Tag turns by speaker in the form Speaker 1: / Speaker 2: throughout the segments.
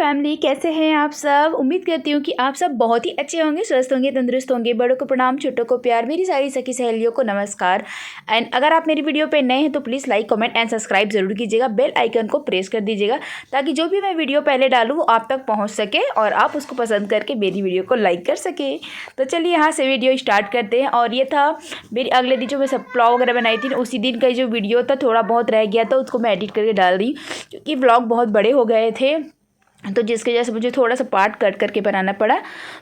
Speaker 1: Family, कैसे हैं आप सब। उम्मीद करती हूँ कि आप सब बहुत ही अच्छे होंगे, स्वस्थ होंगे, तंदुरुस्त होंगे। बड़ों को प्रणाम, छोटों को प्यार, मेरी सारी सखी सहेलियों को नमस्कार। एंड अगर आप मेरी वीडियो पे नए हैं तो please like, comment and subscribe जरूर कीजिएगा। बेल आइकन को प्रेस कर दीजिएगा ताकि जो भी मैं वीडियो पहले डालूँ वो आप तक पहुँच सके और आप उसको पसंद करके मेरी वीडियो को लाइक कर सके। तो चलिए यहाँ से वीडियो स्टार्ट करते हैं। और ये था मेरी अगले दिन जो मैं सब व्लॉग वगैरह बनाई थी, उसी दिन का जो वीडियो था थोड़ा बहुत रह गया था, उसको मैं एडिट करके डाल रही हूँ क्योंकि व्लॉग बहुत बड़े हो गए थे, तो जिसकी वजह से मुझे थोड़ा सा पार्ट कट करके बनाना पड़ा।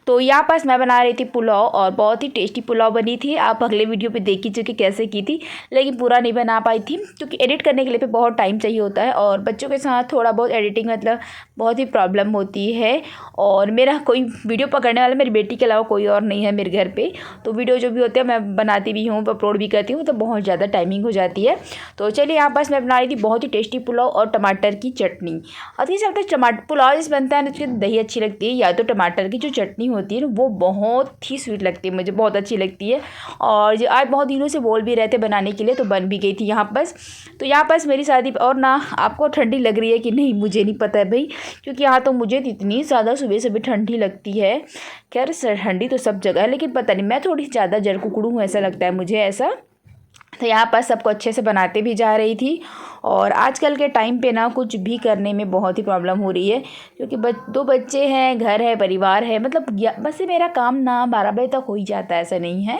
Speaker 1: तो यहाँ पास मैं बना रही थी पुलाव और बहुत ही टेस्टी पुलाव बनी थी। आप अगले वीडियो पे देख लीजिए कि कैसे की थी, लेकिन पूरा नहीं बना पाई थी क्योंकि एडिट करने के लिए पे बहुत टाइम चाहिए होता है और बच्चों के साथ थोड़ा बहुत एडिटिंग मतलब बहुत ही प्रॉब्लम होती है। और मेरा कोई वीडियो पकड़ने वाला मेरी बेटी के अलावा कोई और नहीं है मेरे घर पर, तो वीडियो जो भी होते हैं मैं बनाती भी हूँ, अपलोड भी करती हूँ, तो बहुत ज़्यादा टाइमिंग हो जाती है। तो चलिए यहाँ पास मैं बना रही थी बहुत ही टेस्टी पुलाव और टमाटर की चटनी। और ये सब टमाटर पुलाव जैसे बनता है ना, उसकी दही अच्छी लगती है या तो टमाटर की जो चटनी होती है ना वो बहुत ही स्वीट लगती है, मुझे बहुत अच्छी लगती है। और जो आज बहुत दिनों से बोल भी रहे थे बनाने के लिए, तो बन भी गई थी यहाँ पास। तो यहाँ पास मेरी शादी और ना आपको ठंडी लग रही है कि नहीं मुझे नहीं पता है भाई, क्योंकि यहाँ तो मुझे इतनी ज़्यादा सुबह सुबह ठंडी लगती है। खैर ठंडी तो सब जगह है, लेकिन पता नहीं मैं थोड़ी ज़्यादा जड़कुकड़ू हूँ ऐसा लगता है मुझे ऐसा। तो यहाँ पर सबको अच्छे से बनाते भी जा रही थी। और आजकल के टाइम पे ना कुछ भी करने में बहुत ही प्रॉब्लम हो रही है क्योंकि दो बच्चे हैं, घर है, परिवार है, मतलब बस मेरा काम ना 12 बजे तक हो ही जाता है, ऐसा नहीं है।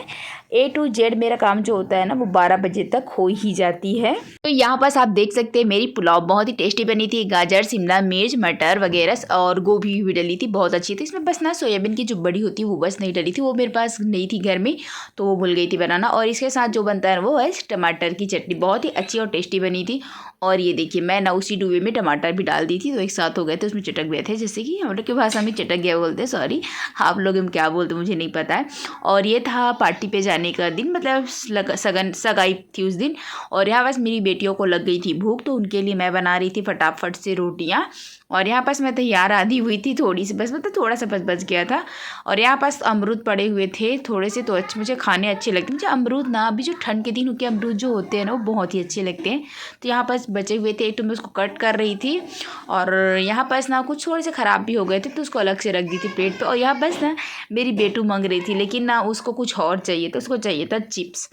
Speaker 1: A to Z मेरा काम जो होता है ना वो 12 बजे तक हो ही जाती है। तो यहाँ पास आप देख सकते हैं मेरी पुलाव बहुत ही टेस्टी बनी थी। गाजर, शिमला मिर्च, मटर वगैरह और गोभी भी डली थी, बहुत अच्छी थी। इसमें बस ना सोयाबीन की जो बड़ी होती है वो बस नहीं डली थी, वो मेरे पास नहीं थी घर में, तो वो भूल गई थी बनाना। और इसके साथ जो बनता है वो है टमाटर की चटनी, बहुत ही अच्छी और टेस्टी बनी थी। और ये देखिए मैं ना उसी डूबे में टमाटर भी डाल दी थी, तो एक साथ हो गए थे, उसमें चटक गए थे, जैसे कि हम लोग की भाषा में चटक गया बोलते हैं, सॉरी आप लोग हम क्या बोलते मुझे नहीं पता है। और ये था पार्टी पे जाने का दिन, मतलब सगाई थी उस दिन। और यहाँ बस मेरी बेटियों को लग गई थी भूख, तो उनके लिए मैं बना रही थी फटाफट से रोटियाँ। और यहाँ पास मैं तैयार आधी हुई थी थोड़ी सी, बस मतलब थोड़ा सा बच गया था। और यहाँ पास अमरूद पड़े हुए थे थोड़े से, तो मुझे खाने अच्छे लगते हैं मुझे अमरूद ना, अभी जो ठंड के दिन के अमरूद जो होते हैं ना वो बहुत ही अच्छे लगते हैं। तो यहाँ पास बचे हुए थे, एक तो मैं उसको कट कर रही थी और यहाँ पास ना कुछ थोड़े से ख़राब भी हो गए थे, तो उसको अलग से रख दी थी प्लेट पे। और यहाँ पास ना मेरी बेटू मांग रही थी, लेकिन ना उसको कुछ और चाहिए, तो उसको चाहिए था चिप्स,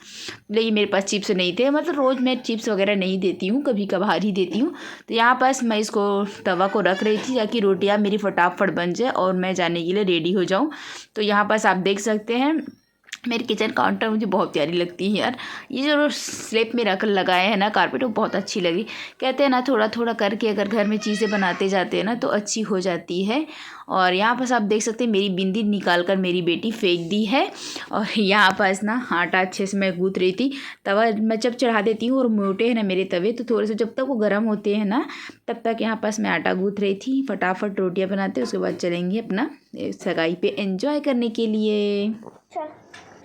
Speaker 1: लेकिन मेरे पास चिप्स नहीं थे। मतलब रोज़ मैं चिप्स वगैरह नहीं देती हूँ, कभी कभार ही देती हूँ। तो यहाँ पास मैं इसको तवा को रख रही थी ताकि रोटियाँ मेरी फटाफट बन जाए और मैं जाने के लिए रेडी हो जाऊँ। तो यहाँ पास आप देख सकते हैं मेरी किचन काउंटर मुझे बहुत प्यारी लगती है यार। ये जो स्लैब में रख लगाए हैं ना कारपेट, वो बहुत अच्छी लगी। कहते हैं ना थोड़ा थोड़ा करके अगर घर में चीज़ें बनाते जाते हैं ना तो अच्छी हो जाती है। और यहाँ पास आप देख सकते हैं मेरी बिंदी निकाल कर मेरी बेटी फेंक दी है। और यहाँ पास ना आटा अच्छे से मैं गूँथ रही थी। तवा मैं जब चढ़ा देती हूँ और मोटे हैं ना मेरे तवे, तो थोड़े से जब तक वो गर्म होते हैं ना तब तक यहाँ पास मैं आटा गूँथ रही थी। फटाफट रोटियाँ बनाते, उसके बाद चलेंगे अपना सगाई पे एंजॉय करने के लिए।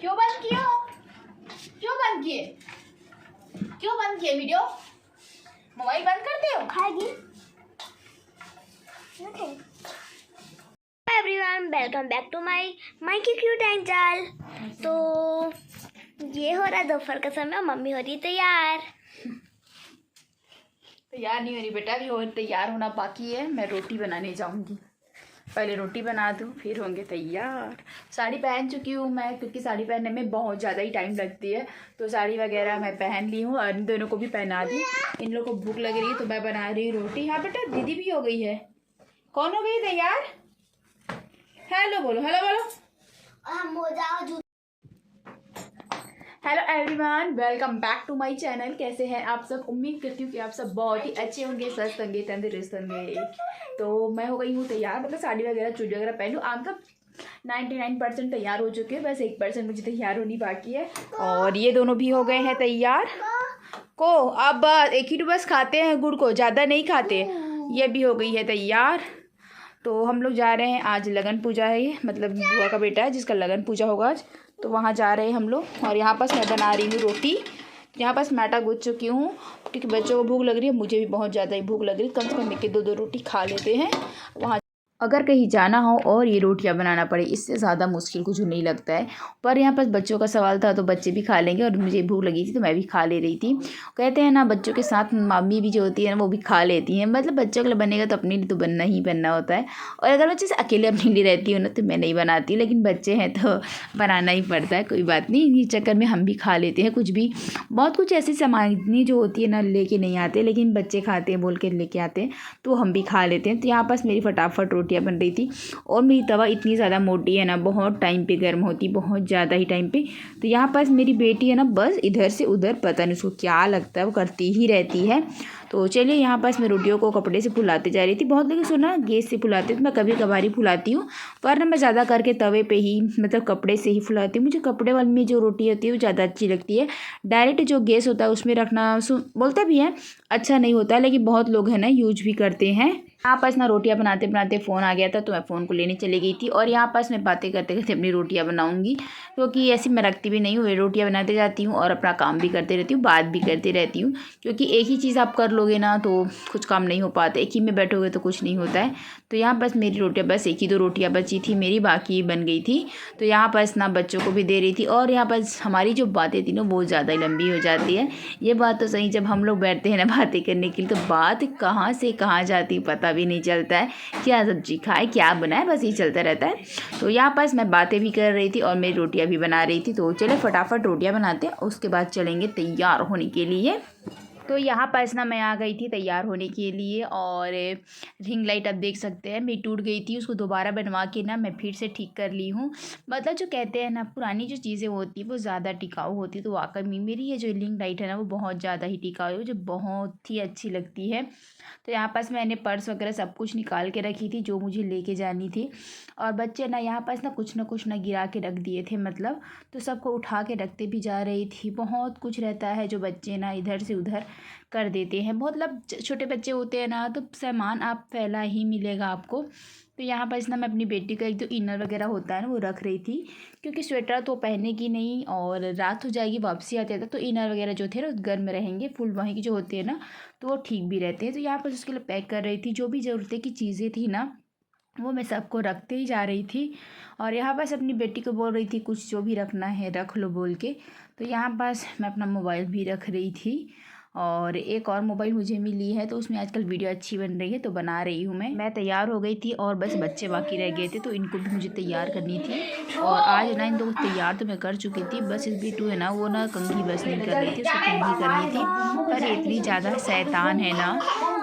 Speaker 2: क्यों बंद किए हो? क्यों बंद किए? क्यों बंद किए वीडियो? मोबाइल बंद करते हो? खाएगी?
Speaker 3: Everyone, welcome back to my cute angel. तो ये हो रहा दोपहर का समय, मम्मी हो रही तैयार।
Speaker 1: तैयार नहीं हो रही बेटा, अभी और तैयार होना बाकी है। मैं रोटी बनाने जाऊंगी, पहले रोटी बना दूँ फिर होंगे तैयार। साड़ी पहन चुकी हूँ मैं, क्योंकि साड़ी पहनने में बहुत ज़्यादा ही टाइम लगती है, तो साड़ी वगैरह मैं पहन ली हूँ और इन दोनों को भी पहना दी। इन लोगों को भूख लग रही है तो मैं बना रही हूँ रोटी। हाँ बेटा दीदी भी हो गई है। कौन हो गई तैयार? हेलो बोलो, हेलो बोलो।
Speaker 3: हम हो जाओ।
Speaker 1: Hello everyone, welcome back to my channel. कैसे हैं आप सब? उम्मीद करती हूँ कि आप सब बहुत ही अच्छे होंगे, स्वस्थ होंगे, तंदुरुस्त होंगे। तो मैं हो गई हूँ तैयार, मतलब साड़ी वगैरह चूड़ी वगैरह पहनूँ। आप सब 99% तैयार हो चुके हैं, बस 1% मुझे तैयार होनी बाकी है। और ये दोनों भी हो गए हैं तैयार को। अब एक ही बस खाते हैं गुड़ को, ज़्यादा नहीं खाते। ये भी हो गई है तैयार। तो हम लोग जा रहे हैं, आज लगन पूजा है, ये मतलब बुआ का बेटा है जिसका लगन पूजा होगा आज, तो वहाँ जा रहे हैं हम लोग। और यहाँ पास मैं बना रही हूँ रोटी। यहाँ पास मैं आटा गूँथ चुकी हूँ क्योंकि बच्चों को भूख लग रही है, मुझे भी बहुत ज़्यादा ही भूख लग रही है। कम से कम एक 2 रोटी खा लेते हैं वहाँ। अगर कहीं जाना हो और ये रोटियां बनाना पड़े, इससे ज़्यादा मुश्किल कुछ नहीं लगता है। पर यहाँ पर बच्चों का सवाल था तो बच्चे भी खा लेंगे और मुझे भूख लगी थी तो मैं भी खा ले रही थी। कहते हैं ना, बच्चों के साथ मम्मी भी जो होती है ना वो भी खा लेती हैं। मतलब बच्चों के लिए बनेगा तो अपने लिए तो बनना ही बनना होता है। और अगर मैं जैसे अकेले अपने लिए रहती हूँ ना तो मैं नहीं बनाती, लेकिन बच्चे हैं तो बनाना ही पड़ता है। कोई बात नहीं, इस चक्कर में हम भी खा लेते हैं कुछ भी। बहुत कुछ ऐसी सामग्री जो होती है ना लेके नहीं आते, लेकिन बच्चे खाते हैं बोल के लेके आते हैं तो हम भी खा लेते हैं। तो यहाँ पास मेरी फटाफट रोटियाँ बन रही थी और मेरी तवा इतनी ज़्यादा मोटी है ना, बहुत टाइम पे गर्म होती, बहुत ज़्यादा ही टाइम पे। तो यहाँ पास मेरी बेटी है ना बस इधर से उधर पता नहीं उसको क्या लगता है वो करती ही रहती है। तो चलिए यहाँ पास मैं रोटियों को कपड़े से फुलाते जा रही थी। बहुत लोग सुना गैस से फुलाते तो मैं कभी कभार ही फुलाती हूँ, पर ना मैं ज़्यादा करके तवे पे ही मतलब कपड़े से ही फुलाती हूँ। मुझे कपड़े वाली में जो रोटी होती है वो ज़्यादा अच्छी लगती है। डायरेक्ट जो गैस होता है उसमें रखना बोलते भी हैं अच्छा नहीं होता, लेकिन बहुत लोग हैं ना यूज भी करते हैं। यहाँ पास ना रोटियां बनाते बनाते फ़ोन आ गया था तो मैं फ़ोन को लेने चली गई थी। और यहाँ पास मैं बातें करते करते अपनी रोटियां बनाऊंगी, क्योंकि ऐसी मैं रखती भी नहीं हूँ, रोटियां बनाते जाती हूँ और अपना काम भी करते रहती हूँ, बात भी करते रहती हूँ। क्योंकि एक ही चीज़ आप कर लोगे ना तो कुछ काम नहीं हो पाता, एक ही में बैठोगे तो कुछ नहीं होता है। तो यहाँ पास मेरी रोटियाँ बस एक ही दो रोटियाँ बची थी मेरी, बाकी बन गई थी। तो यहाँ पास ना बच्चों को भी दे रही थी। और यहाँ पास हमारी जो बातें थी ना वो ज़्यादा ही लंबी हो जाती है। ये बात तो सही, जब हम लोग बैठते हैं ना बातें करने के लिए तो बात कहाँ से कहाँ जाती पता भी नहीं चलता है। क्या सब्जी खाए क्या बनाए बस ये चलता रहता है। तो यहाँ पास मैं बातें भी कर रही थी और मेरी रोटियाँ भी बना रही थी। तो चले फटाफट रोटियाँ बनाते हैं, उसके बाद चलेंगे तैयार होने के लिए। तो यहाँ पास ना मैं आ गई थी तैयार होने के लिए और रिंग लाइट आप देख सकते हैं मेरी टूट गई थी, उसको दोबारा बनवा के ना मैं फिर से ठीक कर ली हूँ। मतलब जो कहते हैं ना पुरानी जो चीज़ें होती हैं वो ज़्यादा टिकाऊ होती है। तो वाकई में मेरी ये जो रिंग लाइट है ना वो बहुत ज़्यादा ही टिकाऊ है, मुझे बहुत ही अच्छी लगती है। तो यहाँ पास मैंने पर्स वगैरह सब कुछ निकाल के रखी थी जो मुझे लेके जानी थी। और बच्चे ना यहाँ पास ना कुछ ना गिरा के रख दिए थे, मतलब तो सबको उठा के रखते भी जा रही थी। बहुत कुछ रहता है जो बच्चे ना इधर से उधर कर देते हैं, बहुत मतलब छोटे बच्चे होते हैं ना तो सामान आप फैला ही मिलेगा आपको। तो यहाँ पर ना मैं अपनी बेटी का एक जो इनर वगैरह होता है ना वो रख रही थी, क्योंकि स्वेटर तो पहनेगी नहीं और रात हो जाएगी वापसी आते थे तो इनर वगैरह जो थे ना गर्म रहेंगे, फुल वहीं की जो होती है ना तो वो ठीक भी रहते हैं। तो यहाँ पर उसके लिए पैक कर रही थी, जो भी ज़रूरत की चीज़ें थी ना वो मैं सबको रखते ही जा रही थी। और यहाँ पास अपनी बेटी को बोल रही थी कुछ जो भी रखना है रख लो बोल के। तो यहाँ पास मैं अपना मोबाइल भी रख रही थी और एक और मोबाइल मुझे मिली है तो उसमें आजकल वीडियो अच्छी बन रही है तो बना रही हूँ मैं तैयार हो गई थी और बस बच्चे बाकी रह गए थे तो इनको भी मुझे तैयार करनी थी। और आज ना इन दो तैयार तो मैं कर चुकी थी, बस इस बिटू है ना वो ना कंघी बस नहीं कर रही थी, उसको कंघी करनी थी। पर ये इतनी ज़्यादा शैतान है ना,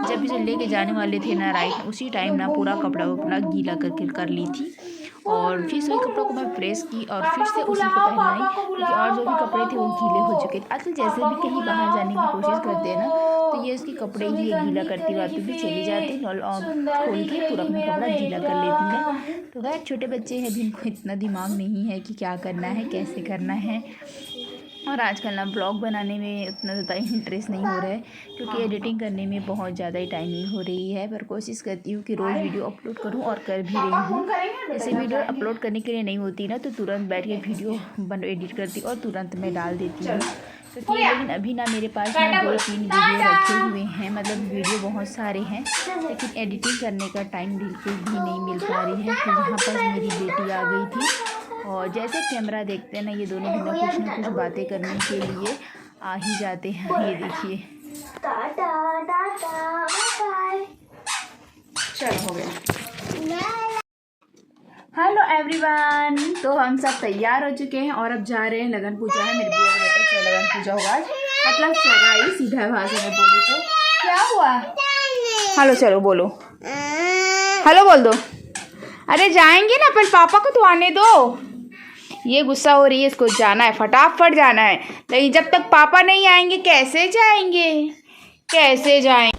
Speaker 1: जब इसे लेके जाने वाले थे ना राइट उसी टाइम ना पूरा कपड़ा अपना गीला करके कर ली थी। और फिर सभी कपड़ों को मैं प्रेस की और फिर से उसी को पहनाई, क्योंकि और जो भी कपड़े थे वो गीले हो चुके थे। आजकल जैसे भी कहीं बाहर जाने की कोशिश करते हैं ना तो ये उसके कपड़े ही गीला करती रहती भी चली जाती है और खोल के पूरा अपना कपड़ा गीला कर लेती है। तो खैर छोटे बच्चे हैं जिनको इतना दिमाग नहीं है कि क्या करना है कैसे करना है। और आजकल ना ब्लॉग बनाने में उतना ज़्यादा इंटरेस्ट नहीं हो रहा है, क्योंकि एडिटिंग करने में बहुत ज़्यादा ही टाइमिंग हो रही है। पर कोशिश करती हूँ कि रोज़ वीडियो अपलोड करूँ और कर भी रही हूँ। जैसे वीडियो अपलोड करने के लिए नहीं होती ना तो तुरंत बैठ के वीडियो एडिट करती और तुरंत मैं डाल देती हूँ। क्योंकि लेकिन अभी ना मेरे पास ना 2-3 वीडियो रखे हुए हैं, मतलब वीडियो बहुत सारे हैं लेकिन एडिटिंग करने का टाइम बिल्कुल भी नहीं मिल पा रही है। तो यहाँ पर मेरी बेटी आ गई थी और जैसे कैमरा देखते हैं ना ये दोनों भी ना कुछ बातें करने के लिए आ ही जाते हैं। ये देखिए चलो हो गया। हेलो एवरीवन, तो हम सब तैयार हो चुके हैं और अब जा रहे हैं, लगन पूजा है मेरी बुआ का बेटा, चलो लगन पूजा होगा आज, मतलब सगाई सीधा भाषा में बोलो तो क्या हुआ। हेलो चलो बोलो, हेलो बोल दो। अरे जाएंगे ना पर पापा को तो आने दो, ये गुस्सा हो रही है, इसको जाना है फटाफट जाना है, लेकिन जब तक पापा नहीं आएंगे कैसे जाएंगे कैसे जाएंगे।